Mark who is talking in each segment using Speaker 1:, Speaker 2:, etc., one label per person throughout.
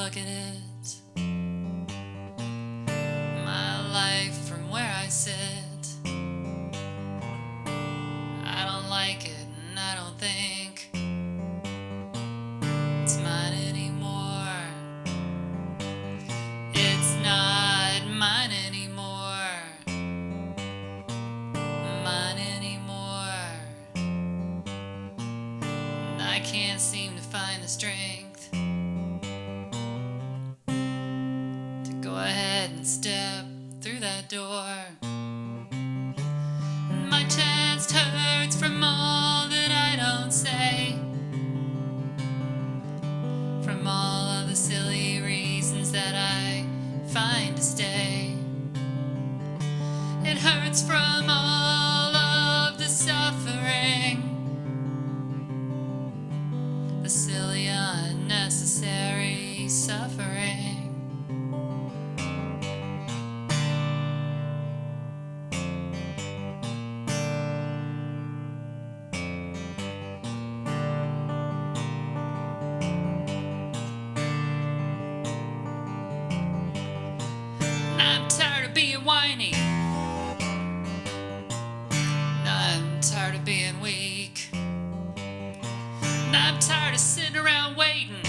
Speaker 1: look at it, my life from where I sit, I don't like it and I don't think it's mine anymore. It's not mine anymore. Mine anymore. And I can't seem to find the strength to go ahead and step through that door. My chest hurts from all that I don't say, from all of the silly reasons that I find to stay. It hurts from all of the suffering, the silly unnecessary suffering. I'm tired of being whiny. I'm tired of being weak. I'm tired of sitting around waiting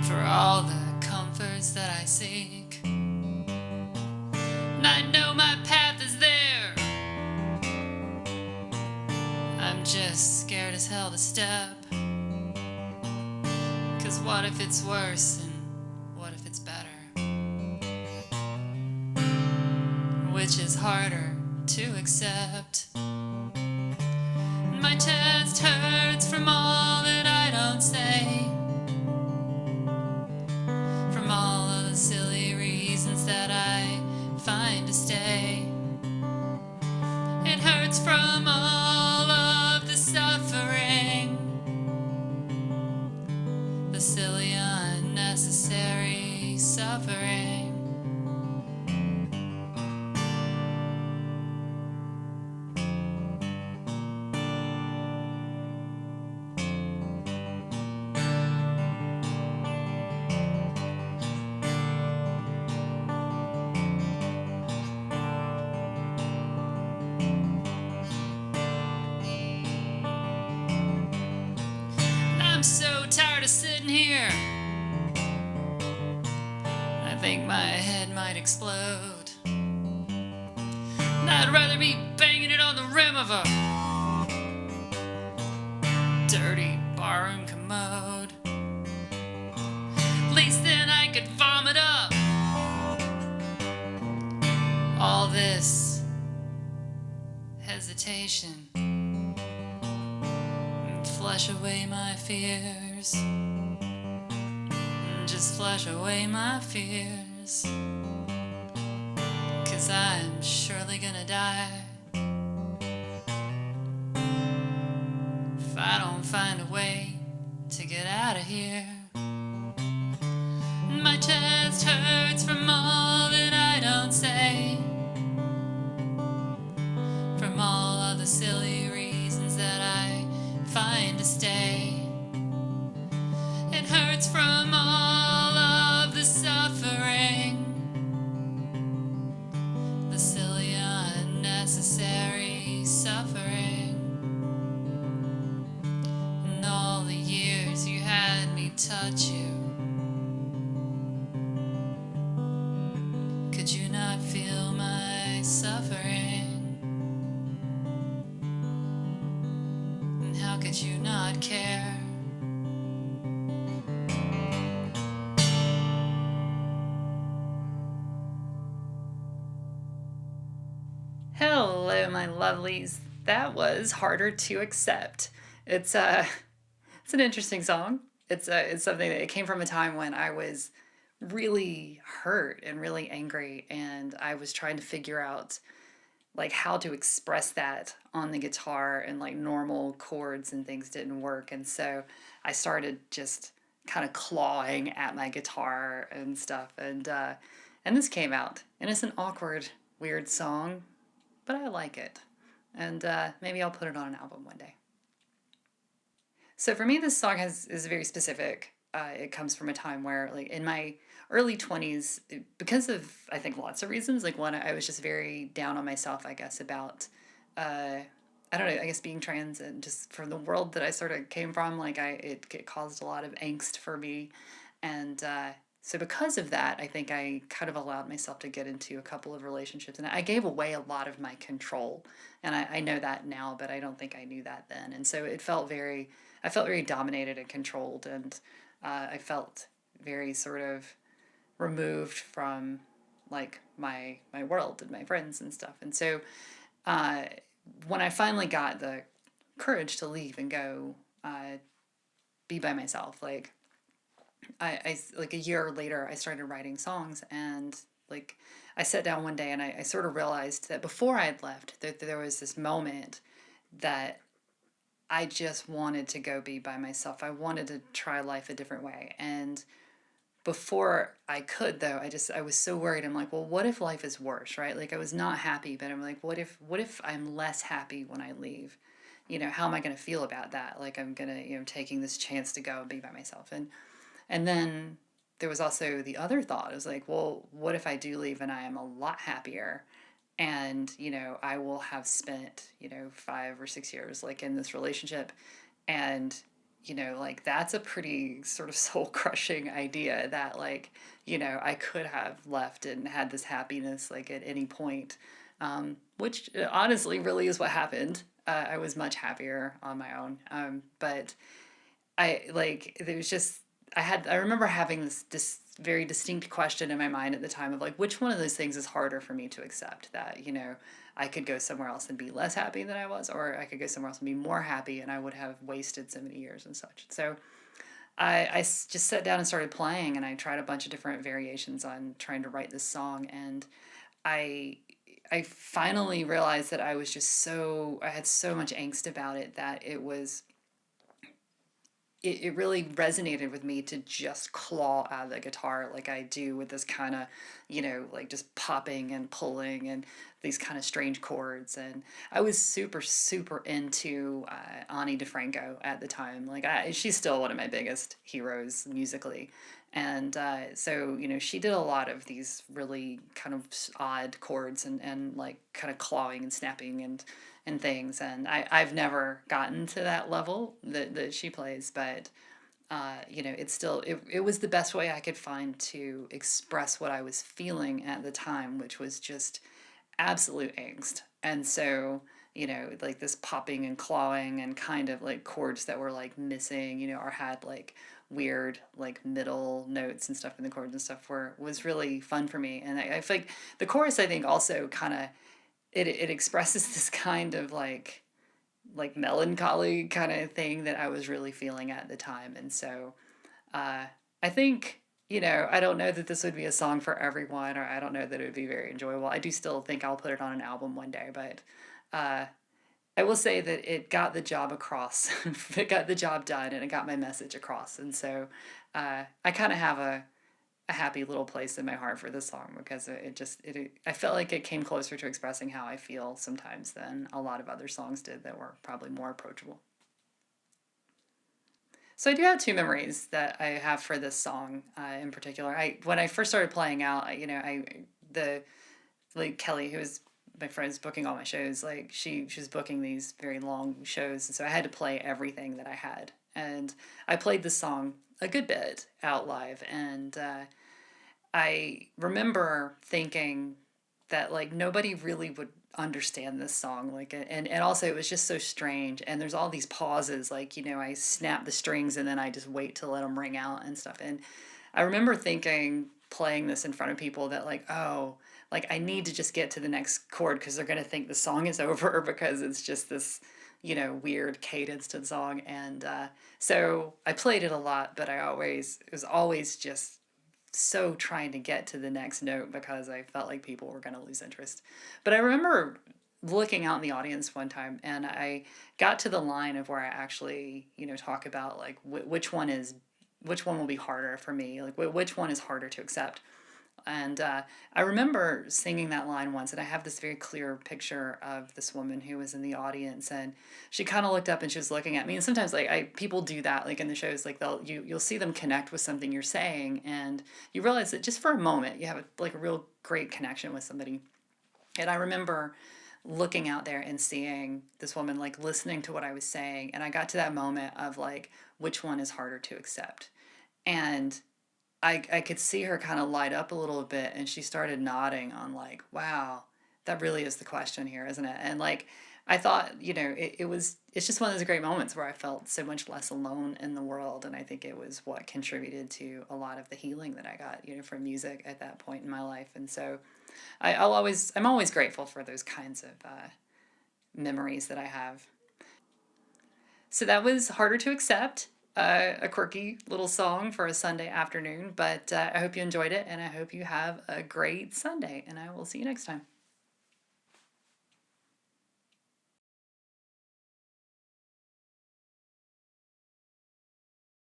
Speaker 1: for all the comforts that I seek. And I know my path is there. I'm just scared as hell to step. 'Cause what if it's worse and what if it's better? Which is harder to accept? My chest hurts from all that I don't say, from all of the silly reasons that I find to stay. It hurts from all of the suffering, the silly unnecessary suffering. I'm so tired of sitting here. I think my head might explode. And I'd rather be banging it on the rim of a dirty barroom commode. At least then I could vomit up all this hesitation, flush away my fears, just flush away my fears. 'Cause I'm surely gonna die if I don't find a way to get out of here. My chest hurts from all that I don't say, from all of the silly reasons that I find to stay. It hurts from all of the suffering, the silly unnecessary suffering, and all the years you had me touch you. Could you not feel my suffering? How could you not care? Hello, my lovelies. That was Harder to Accept. It's an interesting song. It's something that it came from a time when I was really hurt and really angry, and I was trying to figure out like how to express that on the guitar, and like normal chords and things didn't work. And so I started just kind of clawing at my guitar and stuff. And this came out, and it's an awkward, weird song, but I like it. And maybe I'll put it on an album one day. So for me, this song is very specific. it comes from a time where, like, in my early 20s, because of, I think, lots of reasons. Like, one, I was just very down on myself, I guess, about, uh, I don't know, I guess being trans, and just from the world that I sort of came from, like, it caused a lot of angst for me. And so, because of that, I think I kind of allowed myself to get into a couple of relationships, and I gave away a lot of my control. And I know that now, but I don't think I knew that then. And so I felt very dominated and controlled, and I felt very sort of removed from, like, my world and my friends and stuff. And so uh, when I finally got the courage to leave and go be by myself, like, like a year later, I started writing songs. And, like, I sat down one day and I sort of realized that before I had left, that there was this moment that I just wanted to go be by myself. I wanted to try life a different way. And before I could, though, I was so worried. I'm like, well, what if life is worse, right? Like, I was not happy, but I'm like, what if I'm less happy when I leave? How am I going to feel about that? Like, I'm going to, taking this chance to go and be by myself. And then there was also the other thought. I was like, well, what if I do leave and I am a lot happier? And, I will have spent, 5 or 6 years, like, in this relationship. And, like, that's a pretty sort of soul crushing idea that, like, I could have left and had this happiness, like, at any point, which honestly really is what happened. I was much happier on my own. But there was just, I remember having this very distinct question in my mind at the time of, like, which one of those things is harder for me to accept, that, I could go somewhere else and be less happy than I was, or I could go somewhere else and be more happy, and I would have wasted so many years and such. So just sat down and started playing, and I tried a bunch of different variations on trying to write this song. And I I finally realized that I had so much angst about it, that it really resonated with me to just claw out of the guitar like I do, with this kind of, like, just popping and pulling and these kind of strange chords. And I was super, super into Ani DeFranco at the time. Like, she's still one of my biggest heroes musically. And so, she did a lot of these really kind of odd chords, and like, kind of clawing and snapping and things. And I've never gotten to that level that she plays, but it was the best way I could find to express what I was feeling at the time, which was just absolute angst. And so, like, this popping and clawing and kind of like chords that were, like, missing, or had, like, weird, like, middle notes and stuff in the chords and stuff, was really fun for me. And I feel like the chorus, I think, also kind of, it expresses this kind of, like melancholy kind of thing that I was really feeling at the time. And so uh, I think, I don't know that this would be a song for everyone, or I don't know that it would be very enjoyable. I do still think I'll put it on an album one day, but uh, I will say that it got the job across. It got the job done, and it got my message across. And so I kind of have a happy little place in my heart for this song, because I felt like it came closer to expressing how I feel sometimes than a lot of other songs did that were probably more approachable. So I do have two memories that I have for this song in particular. When I first started playing out, the like, Kelly, who was my friend's booking all my shows, like, she was booking these very long shows, and so I had to play everything that I had. And I played the song a good bit out live. And I remember thinking that, like, nobody really would understand this song, like, and also it was just so strange. And there's all these pauses, like, I snap the strings and then I just wait to let them ring out and stuff. And I remember thinking, playing this in front of people, that, like, oh, like, I need to just get to the next chord, because they're going to think the song is over, because it's just this, weird cadence to the song. And so I played it a lot, but it was always just so trying to get to the next note, because I felt like people were going to lose interest. But I remember looking out in the audience one time, and I got to the line of where I actually, talk about, like, which one will be harder for me, like, which one is harder to accept. And I remember singing that line once, and I have this very clear picture of this woman who was in the audience, and she kind of looked up and she was looking at me. And sometimes, like people do that, like in the shows, like you'll see them connect with something you're saying, and you realize that just for a moment you have like a real great connection with somebody. And I remember looking out there and seeing this woman like listening to what I was saying, and I got to that moment of like, which one is harder to accept? And I could see her kind of light up a little bit, and she started nodding on like, wow, that really is the question here, isn't it? And like I thought, it's just one of those great moments where I felt so much less alone in the world. And I think it was what contributed to a lot of the healing that I got, from music at that point in my life. And so I'm always grateful for those kinds of memories that I have. So that was Harder to Accept, a quirky little song for a Sunday afternoon. But I hope you enjoyed it, and I hope you have a great Sunday, and I will see you next time.